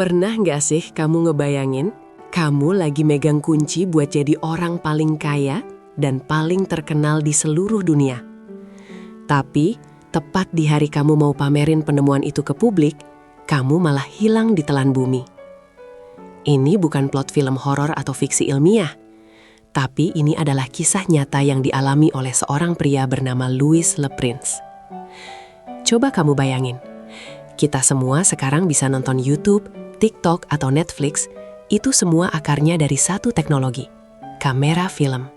Pernah nggak sih kamu ngebayangin, kamu lagi megang kunci buat jadi orang paling kaya dan paling terkenal di seluruh dunia. Tapi, tepat di hari kamu mau pamerin penemuan itu ke publik, kamu malah hilang di telan bumi. Ini bukan plot film horor atau fiksi ilmiah, tapi ini adalah kisah nyata yang dialami oleh seorang pria bernama Louis Le Prince. Coba kamu bayangin, kita semua sekarang bisa nonton YouTube, TikTok, atau Netflix, itu semua akarnya dari satu teknologi, kamera film.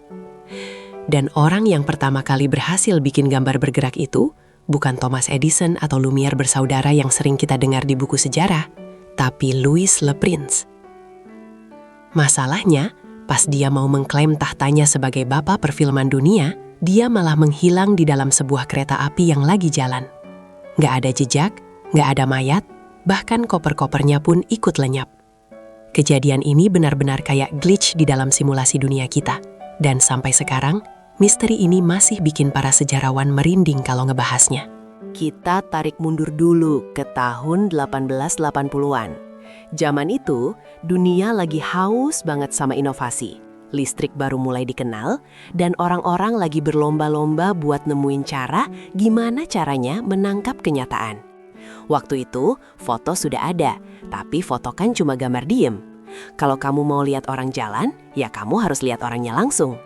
Dan orang yang pertama kali berhasil bikin gambar bergerak itu bukan Thomas Edison atau Lumiere bersaudara yang sering kita dengar di buku sejarah, tapi Louis Le Prince. Masalahnya, pas dia mau mengklaim tahtanya sebagai bapak perfilman dunia, dia malah menghilang di dalam sebuah kereta api yang lagi jalan. Nggak ada jejak, nggak ada mayat, bahkan koper-kopernya pun ikut lenyap. Kejadian ini benar-benar kayak glitch di dalam simulasi dunia kita. Dan sampai sekarang, misteri ini masih bikin para sejarawan merinding kalau ngebahasnya. Kita tarik mundur dulu ke tahun 1880-an. Zaman itu, dunia lagi haus banget sama inovasi. Listrik baru mulai dikenal, dan orang-orang lagi berlomba-lomba buat nemuin cara gimana caranya menangkap kenyataan. Waktu itu, foto sudah ada, tapi foto kan cuma gambar diem. Kalau kamu mau lihat orang jalan, ya kamu harus lihat orangnya langsung.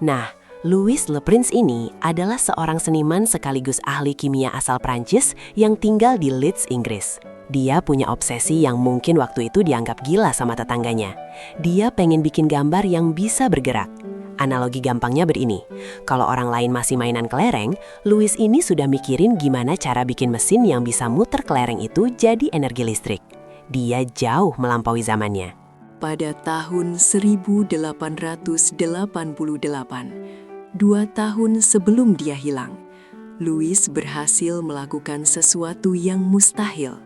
Nah, Louis Le Prince ini adalah seorang seniman sekaligus ahli kimia asal Prancis yang tinggal di Leeds, Inggris. Dia punya obsesi yang mungkin waktu itu dianggap gila sama tetangganya. Dia pengen bikin gambar yang bisa bergerak. Analogi gampangnya begini, kalau orang lain masih mainan kelereng, Louis ini sudah mikirin gimana cara bikin mesin yang bisa muter kelereng itu jadi energi listrik. Dia jauh melampaui zamannya. Pada tahun 1888, 2 tahun sebelum dia hilang, Louis berhasil melakukan sesuatu yang mustahil.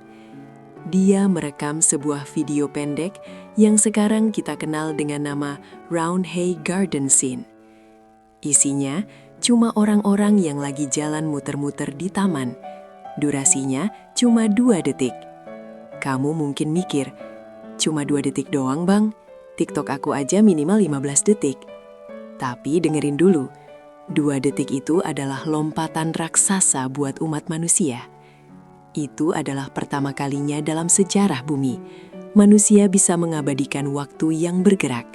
Dia merekam sebuah video pendek yang sekarang kita kenal dengan nama Roundhay Garden Scene. Isinya cuma orang-orang yang lagi jalan muter-muter di taman. Durasinya cuma 2 detik. Kamu mungkin mikir, cuma 2 detik doang bang, TikTok aku aja minimal 15 detik. Tapi dengerin dulu, 2 detik itu adalah lompatan raksasa buat umat manusia. Itu adalah pertama kalinya dalam sejarah bumi, manusia bisa mengabadikan waktu yang bergerak.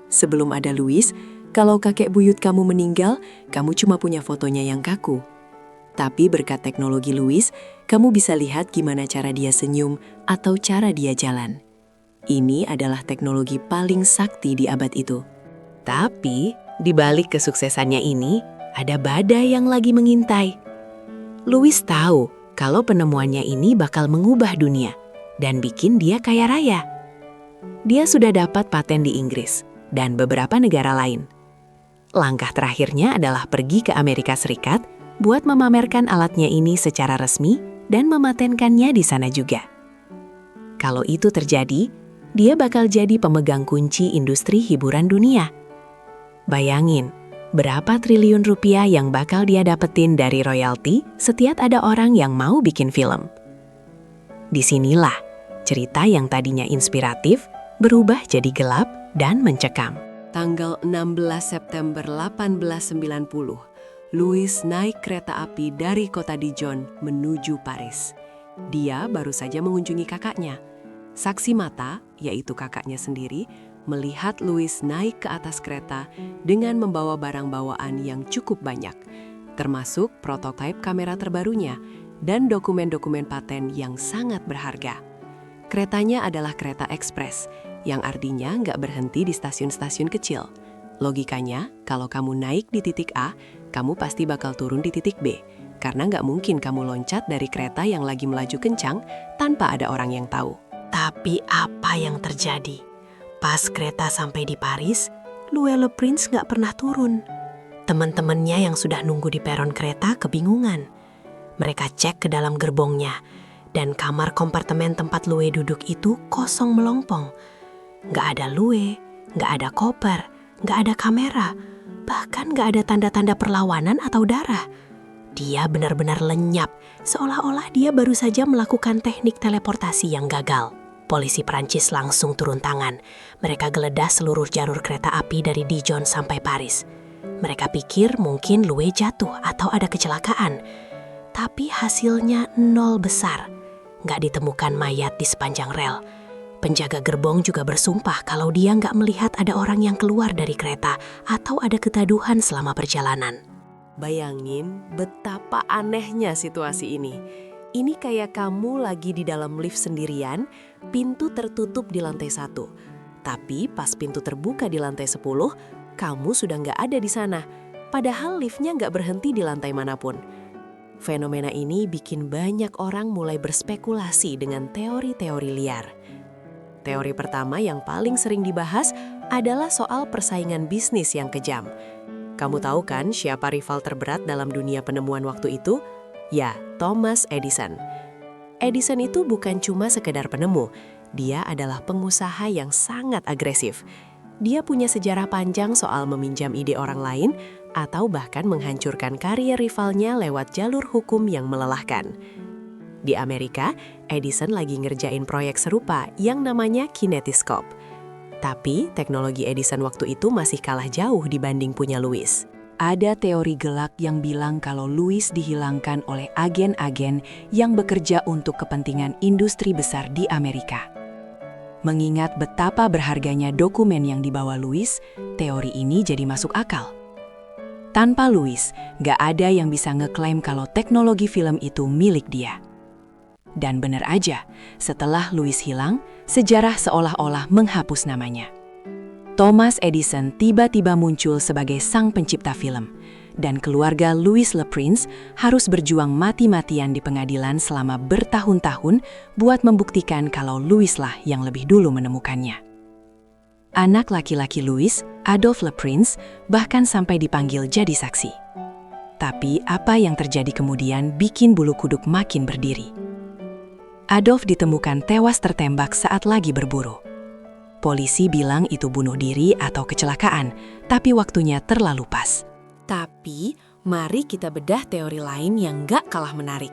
Sebelum ada Louis, kalau kakek buyut kamu meninggal, kamu cuma punya fotonya yang kaku. Tapi berkat teknologi Louis, kamu bisa lihat gimana cara dia senyum atau cara dia jalan. Ini adalah teknologi paling sakti di abad itu. Tapi, di balik kesuksesannya ini, ada badai yang lagi mengintai. Louis tahu kalau penemuannya ini bakal mengubah dunia dan bikin dia kaya raya. Dia sudah dapat paten di Inggris dan beberapa negara lain. Langkah terakhirnya adalah pergi ke Amerika Serikat buat memamerkan alatnya ini secara resmi dan mematenkannya di sana juga. Kalau itu terjadi, dia bakal jadi pemegang kunci industri hiburan dunia. Bayangin, berapa triliun rupiah yang bakal dia dapetin dari royalti setiap ada orang yang mau bikin film. Disinilah cerita yang tadinya inspiratif berubah jadi gelap dan mencekam. Tanggal 16 September 1890, Louis naik kereta api dari kota Dijon menuju Paris. Dia baru saja mengunjungi kakaknya. Saksi mata, yaitu kakaknya sendiri, melihat Louis naik ke atas kereta dengan membawa barang bawaan yang cukup banyak, termasuk prototipe kamera terbarunya dan dokumen-dokumen paten yang sangat berharga. Keretanya adalah kereta ekspres, yang artinya nggak berhenti di stasiun-stasiun kecil. Logikanya, kalau kamu naik di titik A, kamu pasti bakal turun di titik B, karena nggak mungkin kamu loncat dari kereta yang lagi melaju kencang tanpa ada orang yang tahu. Tapi apa yang terjadi? Pas kereta sampai di Paris, Louis Le Prince nggak pernah turun. Teman-temannya yang sudah nunggu di peron kereta kebingungan. Mereka cek ke dalam gerbongnya, dan kamar kompartemen tempat Louis duduk itu kosong melompong. Nggak ada Louis, nggak ada koper, nggak ada kamera, bahkan nggak ada tanda-tanda perlawanan atau darah. Dia benar-benar lenyap, seolah-olah dia baru saja melakukan teknik teleportasi yang gagal. Polisi Prancis langsung turun tangan. Mereka geledah seluruh jalur kereta api dari Dijon sampai Paris. Mereka pikir mungkin Louis jatuh atau ada kecelakaan. Tapi hasilnya nol besar. Nggak ditemukan mayat di sepanjang rel. Penjaga gerbong juga bersumpah kalau dia nggak melihat ada orang yang keluar dari kereta atau ada kegaduhan selama perjalanan. Bayangin betapa anehnya situasi ini. Ini kayak kamu lagi di dalam lift sendirian, pintu tertutup di lantai 1. Tapi pas pintu terbuka di lantai 10, kamu sudah nggak ada di sana. Padahal liftnya nggak berhenti di lantai manapun. Fenomena ini bikin banyak orang mulai berspekulasi dengan teori-teori liar. Teori pertama yang paling sering dibahas adalah soal persaingan bisnis yang kejam. Kamu tahu kan siapa rival terberat dalam dunia penemuan waktu itu? Ya, Thomas Edison. Edison itu bukan cuma sekedar penemu, dia adalah pengusaha yang sangat agresif. Dia punya sejarah panjang soal meminjam ide orang lain atau bahkan menghancurkan karier rivalnya lewat jalur hukum yang melelahkan. Di Amerika, Edison lagi ngerjain proyek serupa yang namanya kinetiskop. Tapi teknologi Edison waktu itu masih kalah jauh dibanding punya Louis. Ada teori gelak yang bilang kalau Louis dihilangkan oleh agen-agen yang bekerja untuk kepentingan industri besar di Amerika. Mengingat betapa berharganya dokumen yang dibawa Louis, teori ini jadi masuk akal. Tanpa Louis, nggak ada yang bisa ngeklaim kalau teknologi film itu milik dia. Dan benar aja, setelah Louis hilang, sejarah seolah-olah menghapus namanya. Thomas Edison tiba-tiba muncul sebagai sang pencipta film, dan keluarga Louis Le Prince harus berjuang mati-matian di pengadilan selama bertahun-tahun buat membuktikan kalau Louis lah yang lebih dulu menemukannya. Anak laki-laki Louis, Adolphe Le Prince, bahkan sampai dipanggil jadi saksi. Tapi apa yang terjadi kemudian bikin bulu kuduk makin berdiri. Adolphe ditemukan tewas tertembak saat lagi berburu. Polisi bilang itu bunuh diri atau kecelakaan, tapi waktunya terlalu pas. Tapi, mari kita bedah teori lain yang gak kalah menarik.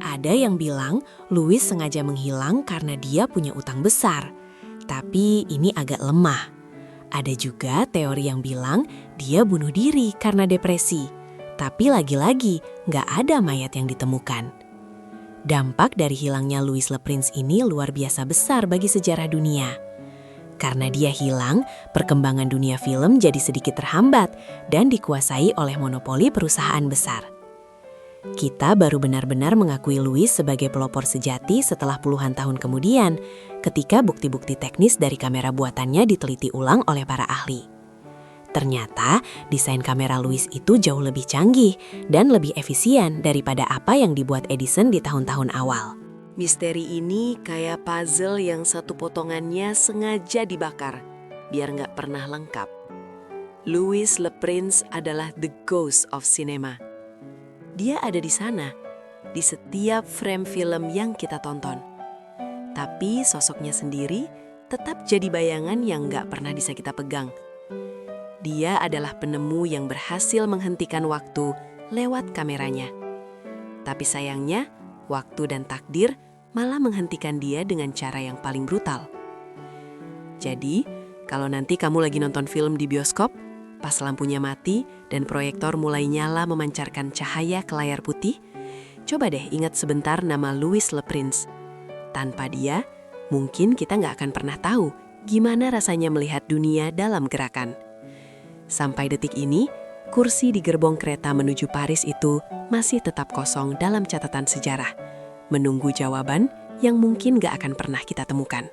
Ada yang bilang Louis sengaja menghilang karena dia punya utang besar. Tapi ini agak lemah. Ada juga teori yang bilang dia bunuh diri karena depresi. Tapi lagi-lagi gak ada mayat yang ditemukan. Dampak dari hilangnya Louis Le Prince ini luar biasa besar bagi sejarah dunia. Karena dia hilang, perkembangan dunia film jadi sedikit terhambat dan dikuasai oleh monopoli perusahaan besar. Kita baru benar-benar mengakui Louis sebagai pelopor sejati setelah puluhan tahun kemudian, ketika bukti-bukti teknis dari kamera buatannya diteliti ulang oleh para ahli. Ternyata, desain kamera Louis itu jauh lebih canggih dan lebih efisien daripada apa yang dibuat Edison di tahun-tahun awal. Misteri ini kayak puzzle yang satu potongannya sengaja dibakar, biar nggak pernah lengkap. Louis Le Prince adalah the ghost of cinema. Dia ada di sana, di setiap frame film yang kita tonton. Tapi sosoknya sendiri tetap jadi bayangan yang nggak pernah bisa kita pegang. Dia adalah penemu yang berhasil menghentikan waktu lewat kameranya. Tapi sayangnya, waktu dan takdir malah menghentikan dia dengan cara yang paling brutal. Jadi, kalau nanti kamu lagi nonton film di bioskop, pas lampunya mati dan proyektor mulai nyala memancarkan cahaya ke layar putih, coba deh ingat sebentar nama Louis Le Prince. Tanpa dia, mungkin kita nggak akan pernah tahu gimana rasanya melihat dunia dalam gerakan. Sampai detik ini, kursi di gerbong kereta menuju Paris itu masih tetap kosong dalam catatan sejarah, menunggu jawaban yang mungkin gak akan pernah kita temukan.